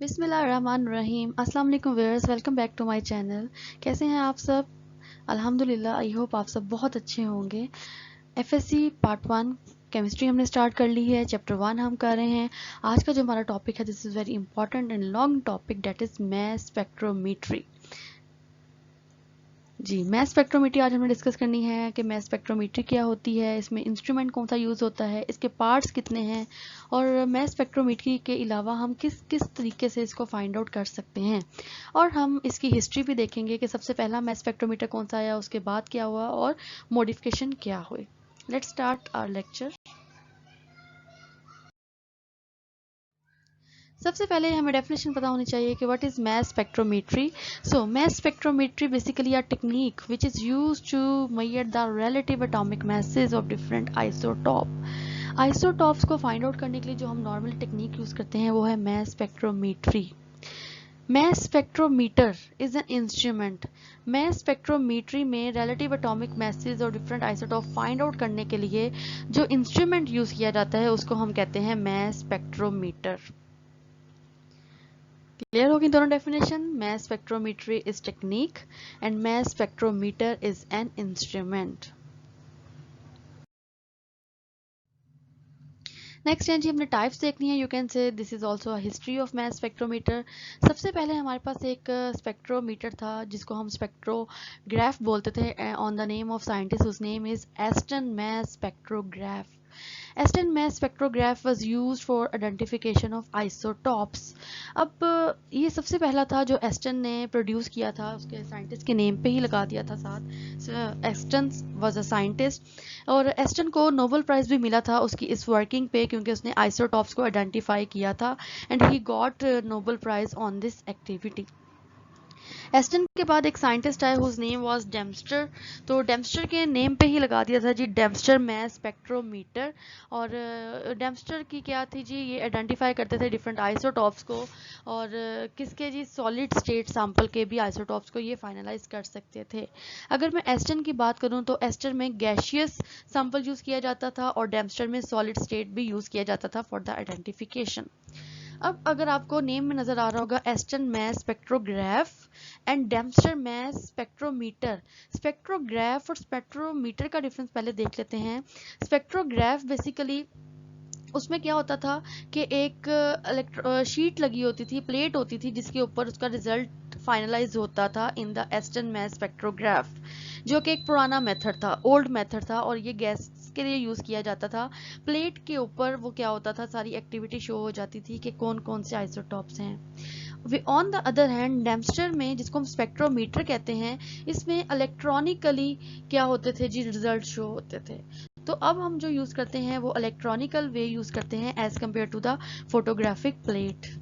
बिस्मिल्लाहिर्रहमानिर्रहीम। अस्सलाम वालेकुम viewers, welcome back to my channel. कैसे हैं आप सब? अल्हम्दुलिल्लाह, आई होप आप सब बहुत अच्छे होंगे। एफएससी पार्ट 1 केमिस्ट्री हमने स्टार्ट कर ली है, चैप्टर 1 हम कर रहे हैं। आज का जो हमारा टॉपिक है, this is very important and long topic, that is mass spectrometry. जी, मैस स्पेक्ट्रोमीट्री आज हमें डिस्कस करनी है कि मैस स्पेक्ट्रोमीट्री क्या होती है, इसमें इंस्ट्रूमेंट कौन सा यूज़ होता है, इसके पार्ट्स कितने हैं, और मैस स्पेक्ट्रोमीट्री के अलावा हम किस किस तरीके से इसको फाइंड आउट कर सकते हैं। और हम इसकी हिस्ट्री भी देखेंगे कि सबसे पहला मैस स्पेक्ट्रोमीटर कौन सा आया, उसके बाद क्या हुआ और मॉडिफिकेशन क्या हुए। Let's start our lecture. सबसे पहले हमें डेफिनेशन पता होनी चाहिए कि what is mass spectrometry. So mass spectrometry basically a technique which is used to measure the relative atomic masses of different isotope. Isotopes को फाइंड आउट करने के लिए जो हम नॉर्मल टेक्निक यूज करते हैं वो है mass spectrometry. Mass spectrometer is an instrument. Mass spectrometry में रिलेटिव एटॉमिक मैसेज और डिफरेंट आइसोटॉप फाइंड आउट करने के लिए जो इंस्ट्रूमेंट यूज किया जाता है उसको हम कहते हैं मैस स्पेक्ट्रोमीटर। क्लियर होगी दोनों definition? Mass spectrometry is technique and mass spectrometer is an instrument. Next है जी, हमने टाइप्स देखनी है। You can say this is also a history of mass spectrometer. सबसे पहले हमारे पास एक स्पेक्ट्रोमीटर था जिसको हम स्पेक्ट्रोग्राफ बोलते थे on the name of scientist whose name is Aston mass spectrograph. Aston Mass spectrograph was used for identification of isotopes। अब ये सबसे पहला था जो एस्टन ने प्रोड्यूस किया था, उसके साइंटिस्ट के नेम पे ही लगा दिया था साथ। एस्टन वाज अ साइंटिस्ट और एस्टन को नोबेल प्राइज भी मिला था उसकी इस वर्किंग पे, क्योंकि उसने आइसोटॉप्स को आइडेंटिफाई किया था and he got Nobel prize on this activity. Aston के बाद एक साइंटिस्ट आए हुज नेम वाज डेम्स्टर। तो डेम्स्टर के नेम पे ही लगा दिया था जी डेम्स्टर मैस स्पेक्ट्रोमीटर। और डेम्स्टर की क्या थी जी, ये आइडेंटिफाई करते थे डिफरेंट आइसोटॉप्स को और किसके जी सॉलिड स्टेट सैंपल के भी आइसोटॉप्स को ये फाइनलाइज कर सकते थे। अगर मैं एस्टन की बात करूं तो एस्टन में गैशियस सैंपल यूज किया जाता था और डेम्स्टर में सॉलिड स्टेट भी यूज किया जाता था फॉर द आइडेंटिफिकेशन। अब अगर आपको नेम में नजर आ रहा होगा Aston mass spectrograph and Dempster mass spectrometer. Spectrograph और स्पेक्ट्रोमीटर का डिफरेंस पहले देख लेते हैं। स्पेक्ट्रोग्राफ बेसिकली उसमें क्या होता था कि एक शीट लगी होती थी, प्लेट होती थी जिसके ऊपर उसका रिजल्ट फाइनलाइज होता था in the Aston mass spectrograph, जो कि एक पुराना मेथड था, ओल्ड मेथड था और ये गैस के लिए यूज किया जाता था। प्लेट के ऊपर वो क्या होता था, सारी एक्टिविटी शो हो जाती थी कि कौन कौन से आइसोटॉप्स हैं। ऑन द अदर हैंड डेम्स्टर में, जिसको हम स्पेक्ट्रोमीटर कहते हैं, इसमें इलेक्ट्रॉनिकली क्या होते थे जी, रिजल्ट शो होते थे। तो अब हम जो यूज करते हैं वो इलेक्ट्रॉनिकल वे यूज करते हैं as compared to the photographic plate.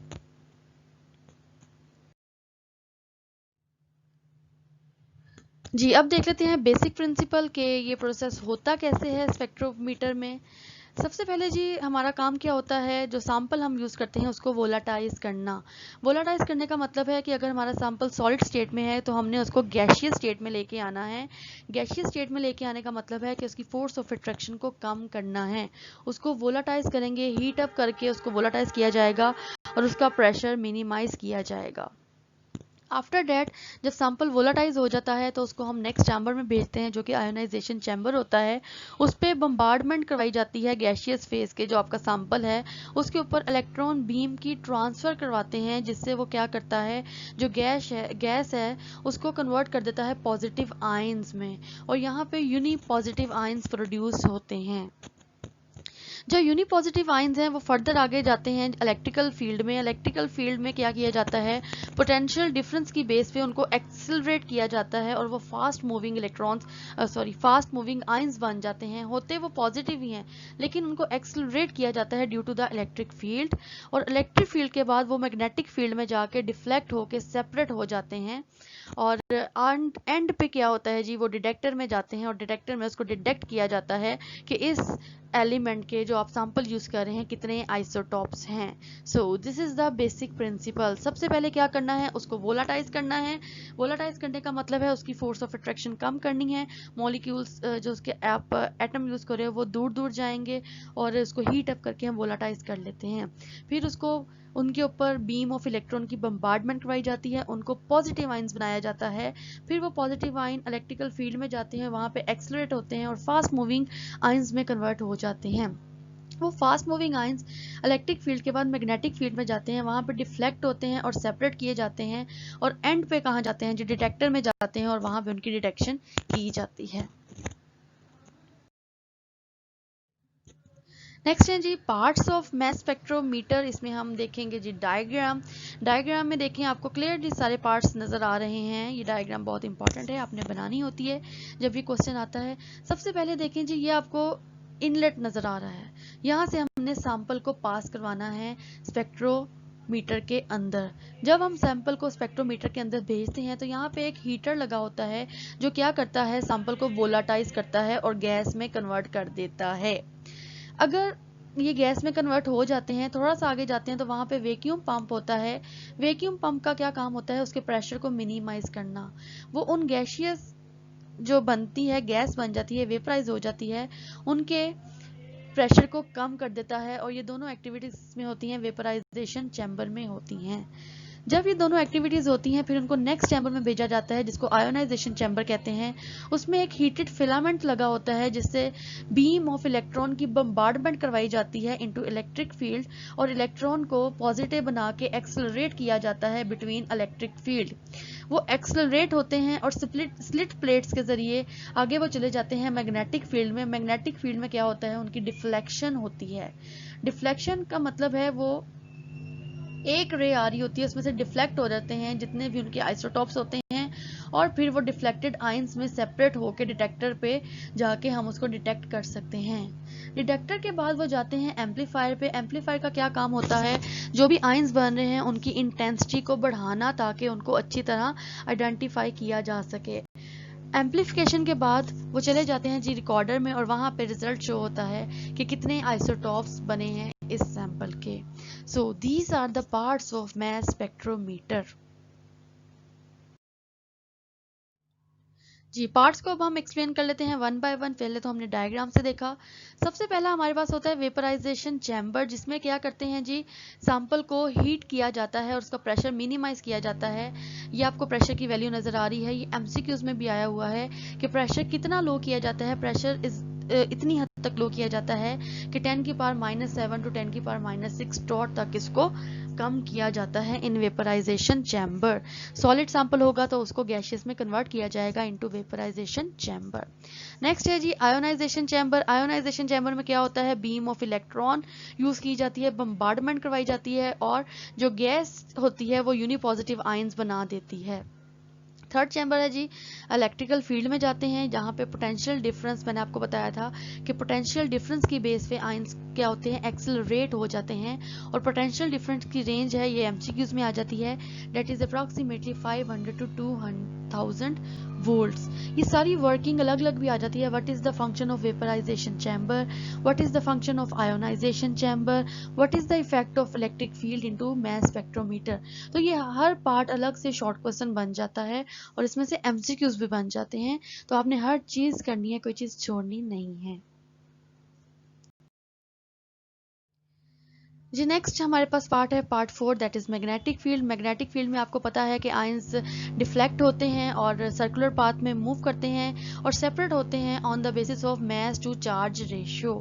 जी, अब देख लेते हैं बेसिक प्रिंसिपल के ये प्रोसेस होता कैसे है स्पेक्ट्रोमीटर में। सबसे पहले जी हमारा काम क्या होता है, जो सैंपल हम यूज़ करते हैं उसको वोलाटाइज करना। वोलाटाइज करने का मतलब है कि अगर हमारा सैंपल सॉलिड स्टेट में है तो हमने उसको गैशियस स्टेट में लेके आना है। गैशियस स्टेट में लेके आने का मतलब है कि उसकी फोर्स ऑफ अट्रैक्शन को कम करना है। उसको वोलाटाइज करेंगे, हीट अप करके उसको वोलाटाइज किया जाएगा और उसका प्रेशर मिनिमाइज किया जाएगा। आफ्टर डैट जब सैंपल वोलाटाइज हो जाता है तो उसको हम नेक्स्ट चैम्बर में भेजते हैं, जो कि आयोनाइजेशन चैम्बर होता है। उस पर बम्बार्डमेंट करवाई जाती है गैशियस फेज के, जो आपका सैंपल है उसके ऊपर इलेक्ट्रॉन बीम की ट्रांसफ़र करवाते हैं, जिससे वो क्या करता है, जो गैस है उसको कन्वर्ट कर देता है पॉजिटिव आयंस में, और यहाँ पे यूनी पॉजिटिव आयंस प्रोड्यूस होते हैं। जो यूनिपॉजिटिव आयंस हैं वो फर्दर आगे जाते हैं इलेक्ट्रिकल फील्ड में। इलेक्ट्रिकल फील्ड में क्या किया जाता है, पोटेंशियल डिफरेंस की बेस पे उनको एक्सिलरेट किया जाता है और वो fast moving fast moving ions बन जाते हैं। होते वो पॉजिटिव ही हैं लेकिन उनको एक्सिलरेट किया जाता है due to the electric field, और इलेक्ट्रिक फील्ड के बाद वो मैग्नेटिक फील्ड में जाके डिफ्लेक्ट होके सेपरेट हो जाते हैं। और एंड पे क्या होता है जी, वो डिटेक्टर में जाते हैं और डिटेक्टर में उसको डिटेक्ट किया जाता है कि इस एलिमेंट के जो आप सैंपल यूज कर रहे हैं कितने आइसोटॉप्स हैं। So this is the basic principle. सबसे पहले क्या करना है, उसको वोलाटाइज करना है। वोलाटाइज करने का मतलब है उसकी फोर्स ऑफ अट्रैक्शन कम करनी है। मॉलिक्यूल्स जो उसके आप एटम यूज कर रहे हो वो दूर दूर जाएंगे और उसको हीट अप करके हम वोलाटाइज कर लेते हैं। फिर उसको उनके ऊपर बीम ऑफ इलेक्ट्रॉन की बम्बार्डमेंट करवाई जाती है, उनको पॉजिटिव आइंस बनाया जाता है। फिर वो पॉजिटिव आइन इलेक्ट्रिकल फील्ड में जाते हैं, वहाँ पे एक्सलरेट होते हैं और फास्ट मूविंग आइंस में कन्वर्ट हो जाते हैं। वो fast moving ions electric field के बाद मैग्नेटिक फील्ड में जाते हैं, वहाँ पे डिफ्लेक्ट होते हैं और सेपरेट किए जाते हैं, और एंड पे कहाँ जाते हैं, जो डिटेक्टर में जाते हैं और वहाँ पे उनकी डिटेक्शन की जाती है। नेक्स्ट है जी पार्ट्स ऑफ मैस स्पेक्ट्रोमीटर। इसमें हम देखेंगे जी डायग्राम में देखें आपको क्लियरली सारे पार्ट्स नजर आ रहे हैं। ये डायग्राम बहुत इंपॉर्टेंट है, आपने बनानी होती है जब भी क्वेश्चन आता है। सबसे पहले देखें जी, ये आपको इनलेट नजर आ रहा है, यहाँ से हमने सैंपल को पास करवाना है स्पेक्ट्रोमीटर के अंदर। जब हम सैंपल को स्पेक्ट्रोमीटर के अंदर भेजते हैं तो यहाँ पे एक हीटर लगा होता है जो क्या करता है, सैंपल को वोलाटाइज करता है और गैस में कन्वर्ट कर देता है। अगर ये गैस में कन्वर्ट हो जाते हैं, थोड़ा सा आगे जाते हैं तो वहां पे वैक्यूम पंप होता है। वैक्यूम पंप का क्या काम होता है, उसके प्रेशर को मिनिमाइज करना। वो उन गैशियस जो बनती है, गैस बन जाती है, वेपराइज हो जाती है, उनके प्रेशर को कम कर देता है। और ये दोनों एक्टिविटीज में होती हैं, वेपराइजेशन चैम्बर में होती हैं। जब ये दोनों एक्टिविटीज होती हैं फिर उनको नेक्स्ट चैम्बर में भेजा जाता है जिसको आयोनाइजेशन चैम्बर कहते हैं। उसमें एक हीटेड फिलामेंट लगा होता है जिससे बीम ऑफ इलेक्ट्रॉन की बम्बार्डमेंट करवाई जाती है इनटू इलेक्ट्रिक फील्ड, और इलेक्ट्रॉन को पॉजिटिव बना के एक्सेलरेट किया जाता है बिटवीन इलेक्ट्रिक फील्ड। वो एक्सेलरेट होते हैं और स्लिट प्लेट्स के जरिए आगे वो चले जाते हैं मैग्नेटिक फील्ड में। मैग्नेटिक फील्ड में क्या होता है, उनकी डिफ्लेक्शन होती है। डिफ्लेक्शन का मतलब है वो एक रे आ रही होती है, उसमें से डिफ्लेक्ट हो जाते हैं जितने भी उनके आइसोटॉप्स होते हैं, और फिर वो डिफ्लेक्टेड आइंस में सेपरेट होकर डिटेक्टर पे जाके हम उसको डिटेक्ट कर सकते हैं। डिटेक्टर के बाद वो जाते हैं एम्पलीफायर पे। एम्पलीफायर का क्या काम होता है, जो भी आइंस बन रहे हैं उनकी इंटेंसिटी को बढ़ाना ताकि उनको अच्छी तरह आइडेंटिफाई किया जा सके। एम्पलीफिकेशन के बाद वो चले जाते हैं जी रिकॉर्डर में, और वहां पे रिजल्ट शो होता है कि कितने आइसोटॉप्स बने हैं इस सैंपल के। So these are the parts of mass spectrometer. जी पार्ट्स को अब हम एक्सप्लेन कर लेते हैं वन बाय वन। पहले तो हमने डायग्राम से देखा। सबसे पहला हमारे पास होता है वेपराइजेशन चैम्बर, जिसमें क्या करते हैं जी, सैंपल को हीट किया जाता है और उसका प्रेशर मिनिमाइज किया जाता है। ये आपको प्रेशर की वैल्यू नजर आ रही है, ये एमसीक्यूज में भी आया हुआ है कि प्रेशर कितना लो किया जाता है। प्रेशर इतनी हद तक लो किया जाता है कि 10 की पावर -7 टू 10 की पावर -6 टॉट तक इसको कम किया जाता है इन वेपराइजेशन चैम्बर। सॉलिड सैंपल होगा तो उसको गैशियस में कन्वर्ट किया जाएगा इनटू वेपराइजेशन चैम्बर। नेक्स्ट है जी आयोनाइजेशन चैम्बर। आयोनाइजेशन चैम्बर में क्या होता है, बीम ऑफ इलेक्ट्रॉन यूज की जाती है, बम्बार्डमेंट करवाई जाती है, और जो गैस होती है वो यूनिपॉजिटिव आयंस बना देती है। थर्ड चैम्बर है जी इलेक्ट्रिकल फील्ड में जाते हैं, जहां पे पोटेंशियल डिफरेंस, मैंने आपको बताया था कि पोटेंशियल डिफरेंस की बेस पे आयंस क्या होते हैं, एक्सेलरेट हो जाते हैं। और पोटेंशियल डिफरेंस की रेंज है, ये एमसीक्यूज में आ जाती है, that is approximately 500 to 2000 volts. ये सारी वर्किंग अलग अलग भी आ जाती है। What is the function of vaporization chamber, what is the function of ionization chamber, what is the effect of electric field into mass spectrometer. तो ये हर पार्ट अलग से शॉर्ट क्वेश्चन बन जाता है और इसमें से एमसीक्यूज भी बन जाते हैं। तो आपने हर चीज करनी है, कोई चीज छोड़नी नहीं है। जी नेक्स्ट हमारे पास पार्ट है part 4, that is magnetic field. Magnetic field में आपको पता है कि आयंस डिफ्लेक्ट होते हैं और सर्कुलर पाथ में मूव करते हैं और सेपरेट होते हैं on the basis of mass to charge ratio.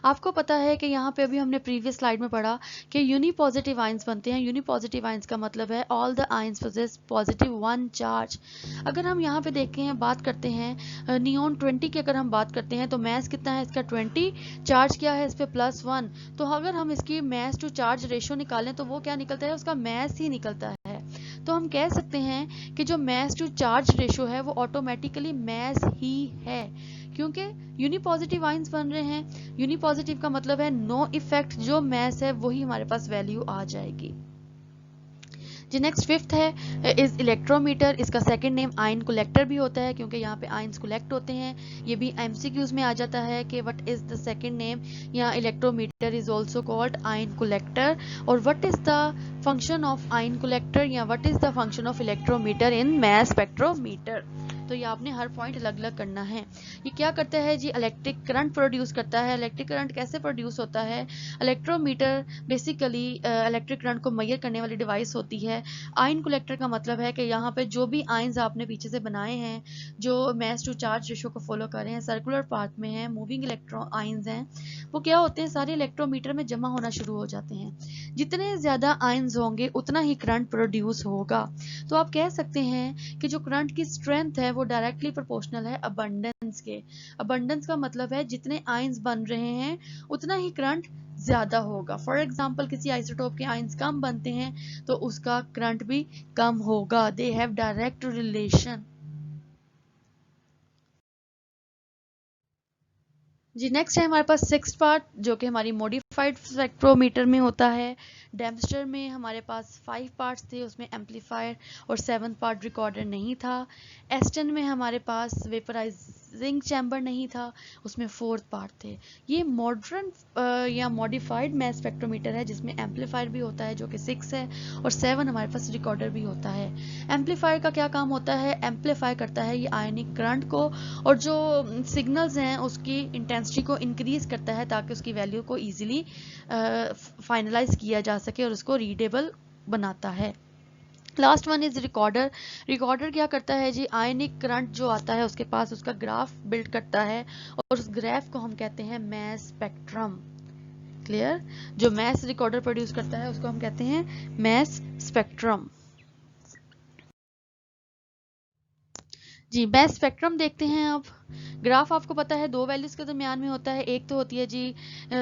आपको पता है कि यहाँ पे अभी हमने प्रीवियस स्लाइड में पढ़ा कि यूनिपॉजिटिव आयंस बनते हैं। यूनिपॉजिटिव आयंस का मतलब है all the ions possess positive 1 charge. अगर हम यहाँ पे देखते हैं, बात करते हैं नियोन 20 की, अगर हम बात करते हैं तो मैस कितना है इसका 20, चार्ज क्या है इस पे +1। तो अगर हम इसकी मैस टू चार्ज रेशियो निकालें तो वो क्या निकलता है, उसका मैस ही निकलता है। तो हम कह सकते हैं कि जो मैस टू चार्ज रेशियो है वो ऑटोमेटिकली मैस ही है, क्योंकि यूनिपॉजिटिव आयंस बन रहे हैं। यूनिपॉजिटिव का मतलब है नो इफेक्ट, जो मैस है वही हमारे पास वैल्यू आ जाएगी। जी नेक्स्ट फिफ्थ है इज इलेक्ट्रोमीटर। इसका सेकंड नेम आयन कलेक्टर भी होता है, क्योंकि यहाँ पे आयंस कलेक्ट होते हैं। ये भी एमसीक्यूज में आ जाता है कि what is the second name, यहाँ electrometer is also called ion collector. और what is the function of ion collector, या what is the function of electrometer in mass spectrometer. तो ये आपने हर पॉइंट अलग अलग करना है। ये क्या करता है जी, इलेक्ट्रिक करंट प्रोड्यूस करता है। इलेक्ट्रिक करंट कैसे प्रोड्यूस होता है, इलेक्ट्रोमीटर बेसिकली इलेक्ट्रिक करंट को मेजर करने वाली डिवाइस होती है। आयन कलेक्टर का मतलब है कि यहाँ पे जो भी आयन्स आपने पीछे से बनाए हैं, जो मैस टू चार्ज रेशो को फॉलो कर रहे हैं, सर्कुलर पाथ में है, मूविंग इलेक्ट्रॉन आयन्स हैं, वो क्या होते हैं, सारे इलेक्ट्रोमीटर में जमा होना शुरू हो जाते हैं। जितने ज़्यादा आयन्स होंगे उतना ही करंट प्रोड्यूस होगा। तो आप कह सकते हैं कि जो करंट की स्ट्रेंथ है वो डायरेक्टली प्रोपोर्शनल है अबंडेंस के। अबंडेंस का मतलब है जितने आयन्स बन रहे हैं उतना ही करंट ज्यादा होगा। फॉर एग्जाम्पल किसी आइसोटोप के आयन्स कम बनते हैं तो उसका करंट भी कम होगा। They have direct relation. जी नेक्स्ट है हमारे पास सिक्स्थ पार्ट, जो कि हमारी मॉडिफाइड स्पेक्ट्रोमीटर में होता है। डेम्स्टर में हमारे पास 5 पार्ट्स थे, उसमें एम्पलीफायर और 7th पार्ट रिकॉर्डर नहीं था। एस्टन में हमारे पास वेपराइजिंग चैम्बर नहीं था, उसमें 4th पार्ट थे। ये मॉडर्न या मॉडिफाइड मैस स्पेक्ट्रोमीटर है जिसमें एम्पलीफायर भी होता है जो कि 6 है, और 7 हमारे पास रिकॉर्डर भी होता है। एम्पलीफायर का क्या काम होता है, एम्पलीफाई करता है ये आयनिक करंट को, और जो सिग्नल्स हैं उसकी इंटेंसिटी को इंक्रीज करता है ताकि उसकी वैल्यू को इजीली फाइनलाइज किया जा सके और उसको रीडेबल बनाता है। Last one is recorder. Recorder क्या करता है जी, आयनिक करंट जो आता है उसके पास उसका ग्राफ बिल्ड करता है, और उस ग्राफ को हम कहते हैं मैस स्पेक्ट्रम। क्लियर? जो मैस रिकॉर्डर प्रोड्यूस करता है उसको हम कहते हैं मैस स्पेक्ट्रम। जी मैस स्पेक्ट्रम देखते हैं अब। ग्राफ आपको पता है 2 वैल्यूज के दरमियान में होता है। एक तो होती है जी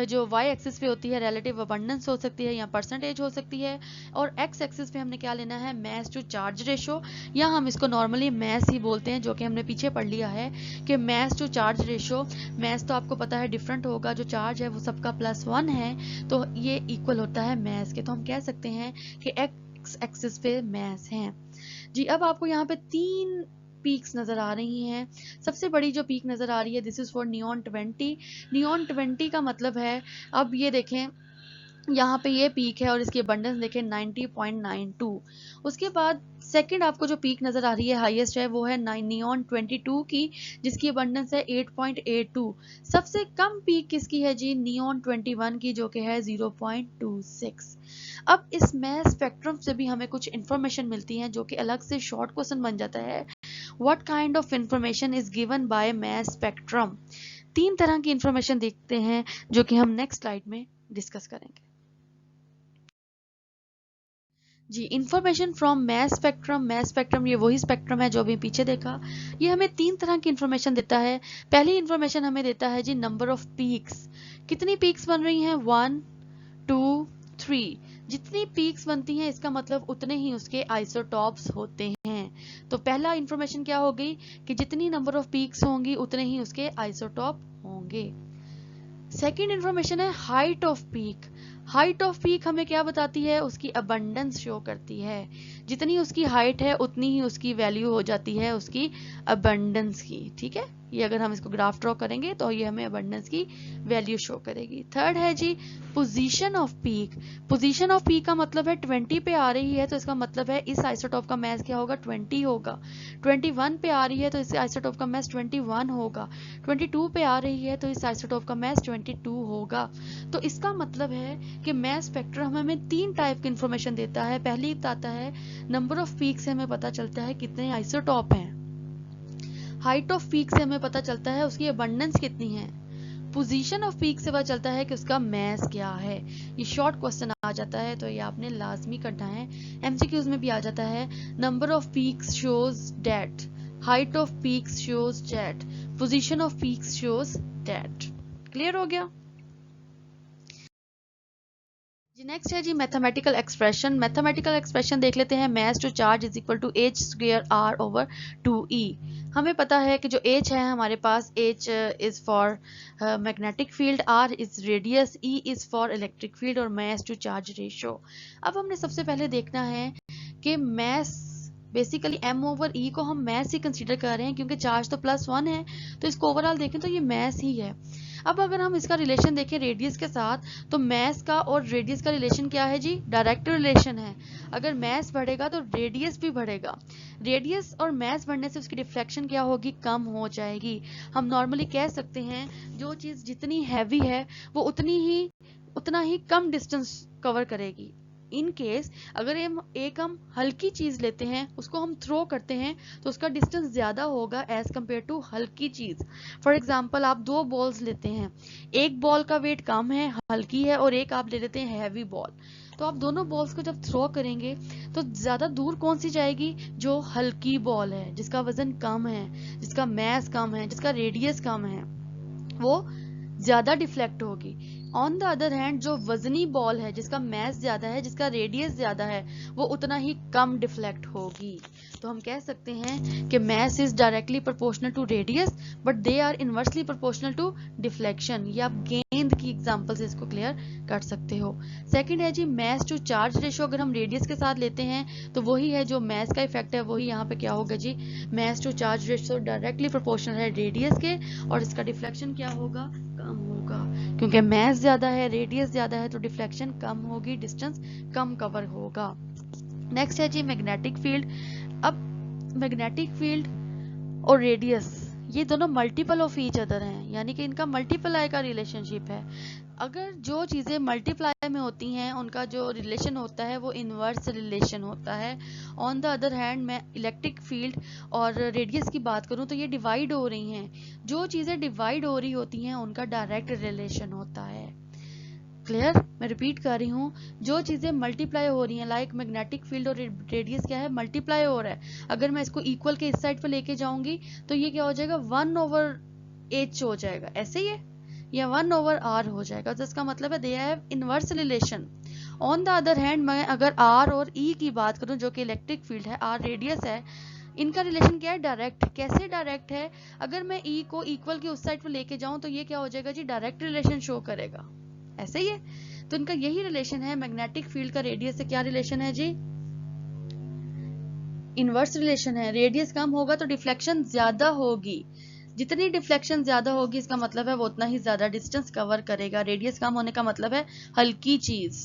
जो वाई एक्सिस पे होती है रिलेटिव अबंडेंस हो सकती है या परसेंटेज हो सकती है, और एक्स एक्सिस पे हमने क्या लेना है, मैस टू चार्ज रेशो, या हम इसको नॉर्मली मैस ही बोलते हैं, जो कि हमने पीछे पढ़ लिया है कि mass to charge ratio. Mass तो आपको पता है डिफरेंट होगा, जो चार्ज है वो सबका +1 है, तो ये इक्वल होता है मैस के। तो हम कह सकते हैं कि एक्स एक्सिस पे मैस है। जी अब आपको यहाँ पे 3 पीक्स नजर आ रही हैं। सबसे बड़ी जो पीक नजर आ रही है, this is for neon 20। Neon 20 का मतलब है, अब ये देखें यहाँ पे ये पीक है और इसकी अबंडेंस देखें 90.92। उसके बाद सेकंड आपको जो पीक नजर आ रही है हाईएस्ट है वो है नियॉन 22 की, जिसकी अबंडेंस है 8.82। सबसे कम पीक किसकी है जी, नियॉन 21 की, जो कि है 0.26। अब इस मैस स्पेक्ट्रम से भी हमें कुछ इंफॉर्मेशन मिलती है जो कि अलग से शॉर्ट क्वेश्चन बन जाता है। What kind of information is given by mass spectrum? 3 तरह की इंफॉर्मेशन देखते हैं जो कि हम नेक्स्ट स्लाइड में डिस्कस करेंगे। जी information from mass spectrum. Mass spectrum ये वही स्पेक्ट्रम है जो अभी पीछे देखा। ये हमें 3 तरह की इंफॉर्मेशन देता है। पहली इंफॉर्मेशन हमें देता है जी नंबर ऑफ पीक्स। कितनी पीक्स बन रही हैं, 1 2 3। जितनी पीक्स बनती हैं इसका मतलब उतने ही उसके आइसोटॉप्स होते हैं। तो पहला इंफॉर्मेशन क्या हो गई कि जितनी नंबर ऑफ पीक्स होंगी उतने ही उसके आइसोटॉप होंगे। सेकेंड इंफॉर्मेशन है height off peak. Height off peak हमें क्या बताती है, उसकी अबंडेंस शो करती है। जितनी उसकी हाइट है उतनी ही उसकी वैल्यू हो जाती है उसकी अबंडेंस की। ठीक है, ये अगर हम इसको ग्राफ ड्रॉ करेंगे तो ये हमें अबंडेंस की वैल्यू शो करेगी। थर्ड है जी position of peak. Position of peak का मतलब है 20 पे आ रही है तो इसका मतलब है इस आइसोटॉप का मैस क्या होगा, 20 होगा। 21 पे आ रही है तो इस आइसोटॉप का मैस 21 होगा। 22 पे आ रही है तो इस आइसोटॉप का मैस 22 होगा। तो इसका मतलब है कि मैस स्पेक्ट्रम हमें 3 टाइप की इंफॉर्मेशन देता है। पहली बताता है नंबर ऑफ पीक से हमें पता चलता है कितने आइसोटॉप हैं। हाइट ऑफ पीक से हमें पता चलता है उसकी अबंडेंस कितनी है। पोजीशन ऑफ पीक से पता चलता है कि उसका मैस क्या है। ये शॉर्ट क्वेश्चन आ जाता है तो ये आपने लाजमी करना है। एमसीक्यूज में भी आ जाता है, number of peaks shows that, height of peaks shows that, position of peaks shows that. Clear हो गया जी। नेक्स्ट है जी मैथमेटिकल एक्सप्रेशन। मैथमेटिकल एक्सप्रेशन देख लेते हैं। Mass to charge is equal to H square R over 2e। हमें पता है कि जो h है हमारे पास, h is for magnetic field, r is radius, e is for electric field, और मैस टू चार्ज रेशियो। अब हमने सबसे पहले देखना है कि mass basically m over e को हम मैस ही कंसीडर कर रहे हैं क्योंकि चार्ज तो +1 है, तो इसको ओवरऑल देखें तो ये मैस ही है। अब अगर हम इसका रिलेशन देखें रेडियस के साथ, तो मैस का और रेडियस का रिलेशन क्या है जी, डायरेक्ट रिलेशन है। अगर मैस बढ़ेगा तो रेडियस भी बढ़ेगा। रेडियस और मास बढ़ने से उसकी डिफ्लेक्शन क्या होगी, कम हो जाएगी। हम नॉर्मली कह सकते हैं जो चीज जितनी हैवी है वो उतना ही कम डिस्टेंस कवर करेगी। इन केस अगर हम हल्की चीज लेते हैं, उसको हम थ्रो करते हैं, तो उसका डिस्टेंस ज्यादा होगा एज कंपेयर टू हल्की चीज। फॉर एग्जाम्पल आप 2 बॉल्स लेते हैं, एक बॉल का वेट कम है, हल्की है, और एक आप ले लेते हैं हैवी बॉल। तो आप दोनों बॉल्स को जब थ्रो करेंगे तो ज्यादा दूर कौन सी जाएगी, जो हल्की बॉल है, जिसका वजन कम है, जिसका मास कम है, जिसका रेडियस कम है, वो ज्यादा डिफ्लेक्ट होगी। ऑन द अदर हैंड जो वजनी बॉल है, जिसका मास ज्यादा है, जिसका रेडियस ज्यादा है, वो उतना ही कम डिफ्लेक्ट होगी। तो हम कह सकते हैं कि mass is directly proportional to radius but they are inversely proportional to deflection. ये आप गेंद की एग्जांपल से इसको क्लियर कर सकते हो। सेकंड है जी मास टू चार्ज रेशियो। अगर हम रेडियस के साथ लेते हैं तो वही है जो मास का इफेक्ट है, वही यहाँ पे क्या होगा जी, mass to charge ratio directly proportional है रेडियस के, और इसका डिफ्लेक्शन क्या होगा, कम होगा। क्योंकि मास ज्यादा है, रेडियस ज्यादा है, तो डिफ्लेक्शन कम होगी, डिस्टेंस कम कवर होगा। नेक्स्ट है जी मैग्नेटिक फील्ड। अब मैग्नेटिक फील्ड और रेडियस ये दोनों मल्टीपल ऑफ ईच अदर हैं, यानी कि इनका मल्टीप्लाई का रिलेशनशिप है। अगर जो चीजें मल्टीप्लाई में होती हैं उनका जो रिलेशन होता है वो इनवर्स रिलेशन होता है। ऑन द अदर हैंड मैं इलेक्ट्रिक फील्ड और रेडियस की बात करूं तो ये डिवाइड हो रही हैं। जो चीजें डिवाइड हो रही होती हैं उनका डायरेक्ट रिलेशन होता है। क्लियर? मैं रिपीट कर रही हूँ, जो चीजें मल्टीप्लाई हो रही हैं, लाइक मैग्नेटिक फील्ड और रेडियस क्या है, मल्टीप्लाई हो रहा है। अगर मैं इसको इक्वल के इस साइड पे लेके जाऊंगी तो ये क्या हो जाएगा, 1/h हो जाएगा, ऐसे ही है, या 1/r हो जाएगा। तो इसका मतलब है they have inverse relation. On the other hand मैं अगर r और e की बात करूं, जो कि इलेक्ट्रिक फील्ड है, r रेडियस है, इनका रिलेशन क्या है, डायरेक्ट। कैसे डायरेक्ट है, अगर मैं e को इक्वल के उस साइड पे लेके जाऊं तो ये क्या हो जाएगा जी, डायरेक्ट रिलेशन शो करेगा, ऐसे ही है। तो इनका यही रिलेशन है। मैग्नेटिक फील्ड का रेडियस से क्या रिलेशन है जी, इनवर्स रिलेशन है। रेडियस कम होगा तो डिफ्लेक्शन ज्यादा होगी, जितनी डिफ्लेक्शन ज्यादा होगी इसका मतलब है वो उतना ही ज्यादा डिस्टेंस कवर करेगा। रेडियस कम होने का मतलब है हल्की चीज।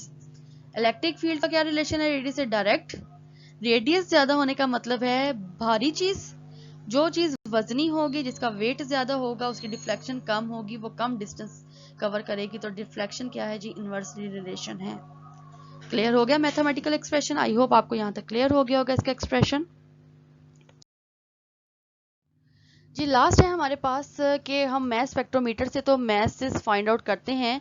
इलेक्ट्रिक फील्ड का क्या रिलेशन है, रेडियस से डायरेक्ट। रेडियस ज्यादा होने का मतलब है भारी चीज, जो चीज वजनी होगी, जिसका वेट ज्यादा होगा, उसकी डिफ्लेक्शन कम होगी, वो कम डिस्टेंस कवर करेगी। तो डिफ्लेक्शन क्या है जी, इनवर्सली रिलेशन है। क्लियर हो गया मैथमेटिकल एक्सप्रेशन? आई होप आपको यहां तक क्लियर हो गया होगा इसका एक्सप्रेशन। जी लास्ट है हमारे पास कि हम मैस स्पेक्ट्रोमीटर से तो मैसेस फाइंड आउट करते हैं।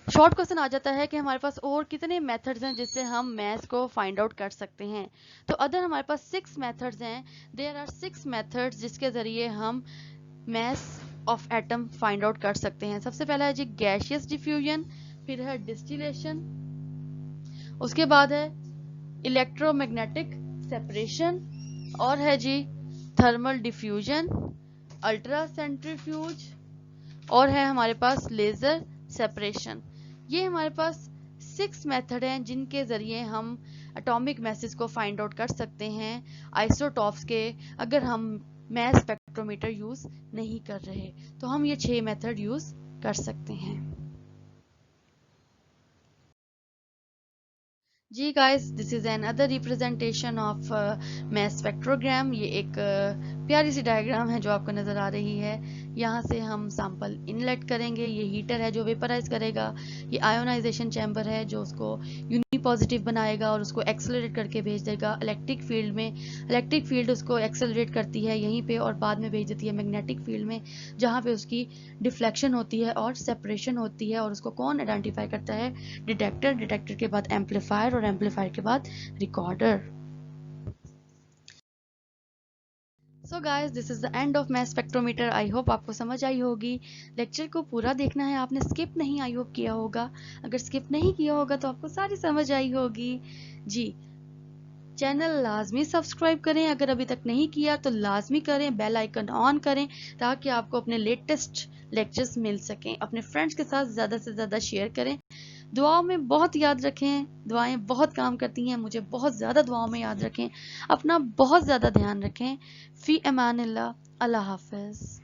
शॉर्ट क्वेश्चन आ जाता है कि हमारे पास और कितने मेथड्स हैं जिससे हम मैस को फाइंड आउट कर सकते हैं। तो अदर हमारे पास 6 मेथड्स हैं। देयर आर 6 मेथड्स जिसके जरिए हम mass of atom find out कर सकते हैं। सबसे पहला है जी गैसियस डिफ्यूजन, फिर है डिस्टिलेशन, उसके बाद है इलेक्ट्रोमैग्नेटिक सेपरेशन, और है जी थर्मल डिफ्यूजन, अल्ट्रा सेंट्रीफ्यूज, और है हमारे पास लेजर सेपरेशन। ये हमारे पास 6 मेथड हैं जिनके जरिए हम एटॉमिक मैसेज को फाइंड आउट कर सकते हैं आइसोटॉप्स के, अगर हम मैस स्पेक्ट्रोमीटर यूज नहीं कर रहे तो हम ये 6 मेथड यूज कर सकते हैं। जी guys, this is an other representation of mass spectrogram. ये एक प्यारी सी डायग्राम है जो आपको नजर आ रही है। यहाँ से हम सैंपल इनलेट करेंगे, ये हीटर है जो वेपराइज करेगा, ये आयोनाइजेशन चैम्बर है जो उसको यूनिपॉजिटिव बनाएगा और उसको एक्सेलरेट करके भेज देगा इलेक्ट्रिक फील्ड में। इलेक्ट्रिक फील्ड उसको एक्सेलरेट करती है यहीं पे और बाद में भेज देती है मैग्नेटिक फील्ड में, जहाँ पे उसकी डिफ्लेक्शन होती है और सेपरेशन होती है। और उसको कौन आइडेंटिफाई करता है, डिटेक्टर, डिटेक्टर के बाद एम्पलीफायर और एम्पलीफायर के बाद recorder. So guys, this is the end of mass spectrometer. I hope आपको समझ आई होगी। लेक्चर को पूरा देखना है आपने, स्किप नहीं आई होप किया होगा। अगर स्किप नहीं किया होगा तो आपको सारी समझ आई होगी। जी, चैनल लाजमी सब्सक्राइब करें, अगर अभी तक नहीं किया तो लाजमी करें, बेल आइकन ऑन करें ताकि आपको अपने लेटेस्ट लेक्चर्स मिल सकें। अपने फ्रेंड्स के साथ ज़्यादा से ज़्यादा शेयर करें। दुआओं में बहुत याद रखें, दुआएं बहुत काम करती हैं, मुझे बहुत ज़्यादा दुआओं में याद रखें। अपना बहुत ज़्यादा ध्यान रखें। फ़ी अमानिल्लाह, अल्लाह हाफ़िज़।